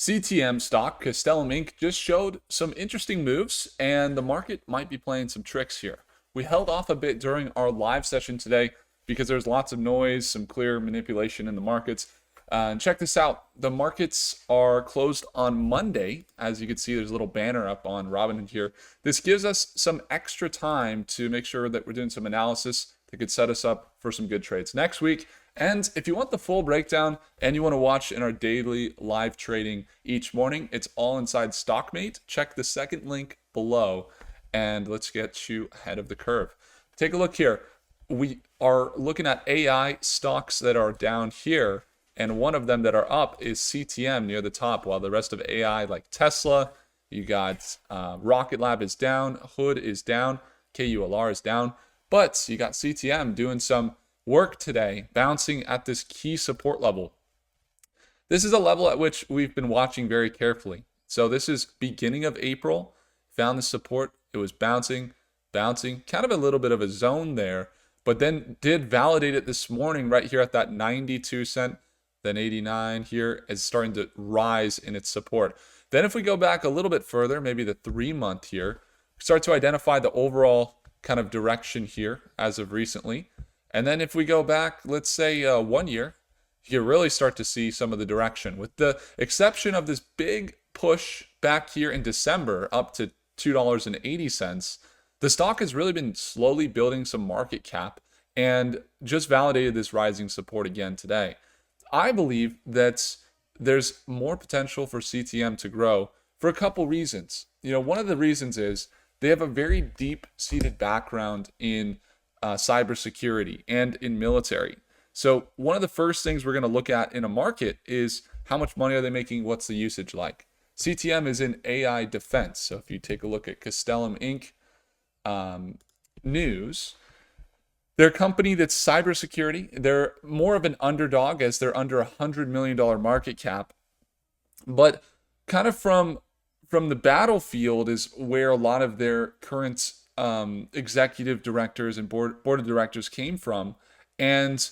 CTM stock, Castellum Inc., just showed some interesting moves, and the market might be playing some tricks here. We held off a bit during our live session today because there's lots of noise, some clear manipulation in the markets. And check this out. The markets are closed on Monday. As you can see, there's a little banner up on Robinhood here. This gives us some extra time to make sure that we're doing some analysis that could set us up for some good trades next week. And if you want the full breakdown and you want to watch in our daily live trading each morning, it's all inside Stockmate. Check the second link below and let's get you ahead of the curve. Take a look here. We are looking at AI stocks that are down here, and one of them that are up is CTM near the top, while the rest of AI like Tesla, you got Rocket Lab is down, Hood is down, KULR is down, but you got CTM doing some work today, bouncing at this key support level. This is a level at which we've been watching very carefully. So this is beginning of April, found the support, it was bouncing, kind of a little bit of a zone there, but then did validate it this morning right here at that 92 cent, then 89 here is starting to rise in its support. Then if we go back a little bit further, maybe the 3-month here, start to identify the overall kind of direction here as of recently. And then if we go back, let's say 1 year, you really start to see some of the direction. With the exception of this big push back here in December up to $2.80, the stock has really been slowly building some market cap and just validated this rising support again today. I believe that there's more potential for CTM to grow for a couple reasons. One of the reasons is they have a very deep-seated background in cybersecurity and in military. So one of the first things we're going to look at in a market is how much money are they making? What's the usage like? CTM is in AI defense. So if you take a look at Castellum Inc. News, they're a company that's cybersecurity. They're more of an underdog as they're under $100 million market cap. But kind of from the battlefield is where a lot of their current executive directors and board of directors came from, and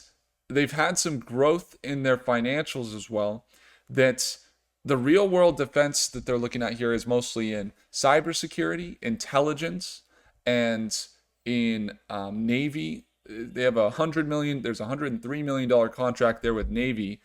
they've had some growth in their financials as well. That the real world defense that they're looking at here is mostly in cybersecurity, intelligence, and in Navy. They have $100 million. There's a $103 million contract there with Navy,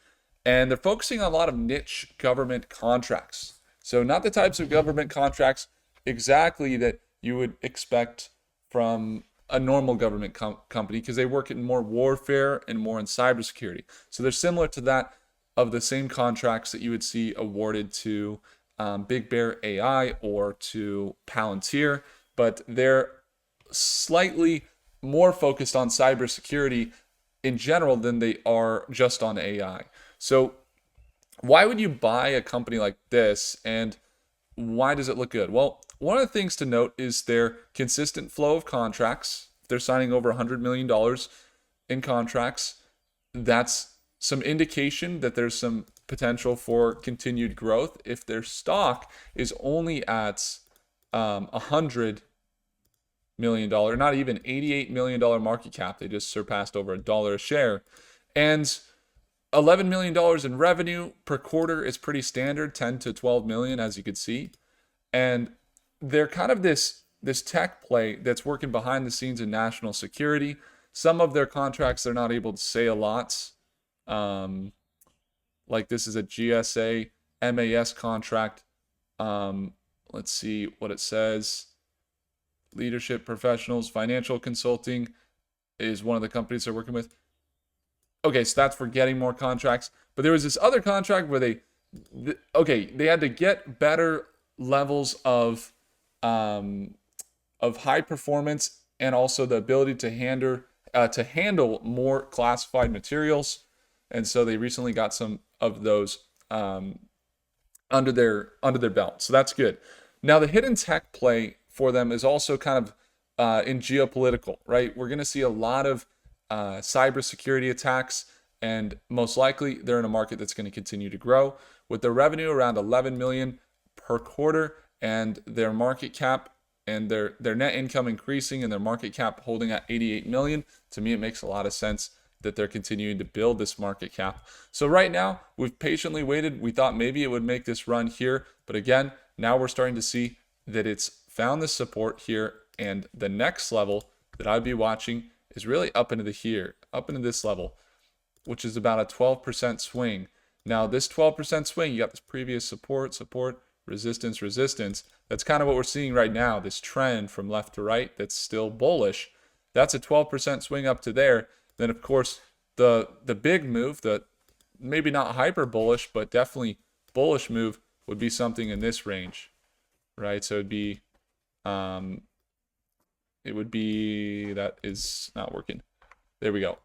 and they're focusing on a lot of niche government contracts. So not the types of government contracts exactly that you would expect from a normal government company, because they work in more warfare and more in cybersecurity. So they're similar to that of the same contracts that you would see awarded to Big Bear AI or to Palantir, but they're slightly more focused on cybersecurity in general than they are just on AI. So why would you buy a company like this, and why does it look good? Well, one of the things to note is their consistent flow of contracts. They're signing over $100 million in contracts. That's some indication that there's some potential for continued growth. If their stock is only at $100 million, not even $88 million market cap, they just surpassed over $1 a share. And $11 million in revenue per quarter is pretty standard, 10 to 12 million, as you can see. And they're kind of this tech play that's working behind the scenes in national security. Some of their contracts they're not able to say a lot. Like this is a GSA MAS contract. Let's see what it says. Leadership professionals, financial consulting is one of the companies they're working with. Okay, so that's for getting more contracts. But there was this other contract where they had to get better levels of high performance and also the ability to handle more classified materials. And so they recently got some of those under their belt. So that's good. Now the hidden tech play for them is also kind of in geopolitical, right? We're going to see a lot of cybersecurity attacks, and most likely they're in a market that's going to continue to grow with their revenue around 11 million per quarter, and their market cap and their net income increasing and their market cap holding at 88 million. To me, it makes a lot of sense that they're continuing to build this market cap. So right now, we've patiently waited. We thought maybe it would make this run here, but again, now we're starting to see that it's found this support here, and the next level that I'd be watching is really up into this level, which is about a 12% swing. Now this 12% swing, you got this previous support, resistance, resistance. That's kind of what we're seeing right now, this trend from left to right that's still bullish. That's a 12% swing up to there. Then of course the big move, the maybe not hyper bullish, but definitely bullish move would be something in this range, right? So it'd be that is not working. There we go.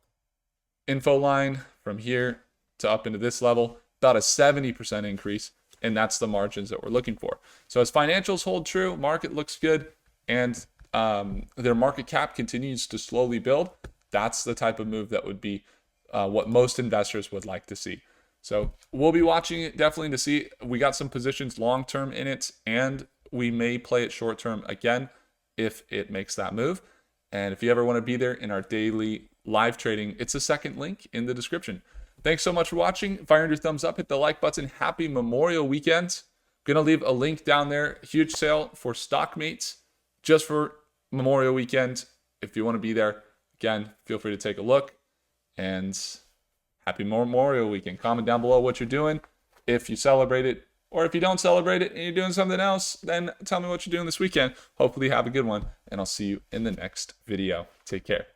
Info line from here to up into this level, about a 70% increase, and that's the margins that we're looking for. So as financials hold true, market looks good, and their market cap continues to slowly build, that's the type of move that would be what most investors would like to see. So we'll be watching it definitely to see. We got some positions long-term in it, and we may play it short-term again if it makes that move. And if you ever want to be there in our daily live trading, it's the second link in the description. Thanks so much for watching. If I earned your thumbs up, hit the like button. Happy Memorial Weekend. Going to leave a link down there. Huge sale for Stockmates just for Memorial Weekend. If you want to be there, again, feel free to take a look. And happy Memorial Weekend. Comment down below what you're doing, if you celebrate it, or if you don't celebrate it and you're doing something else, then tell me what you're doing this weekend. Hopefully you have a good one, and I'll see you in the next video. Take care.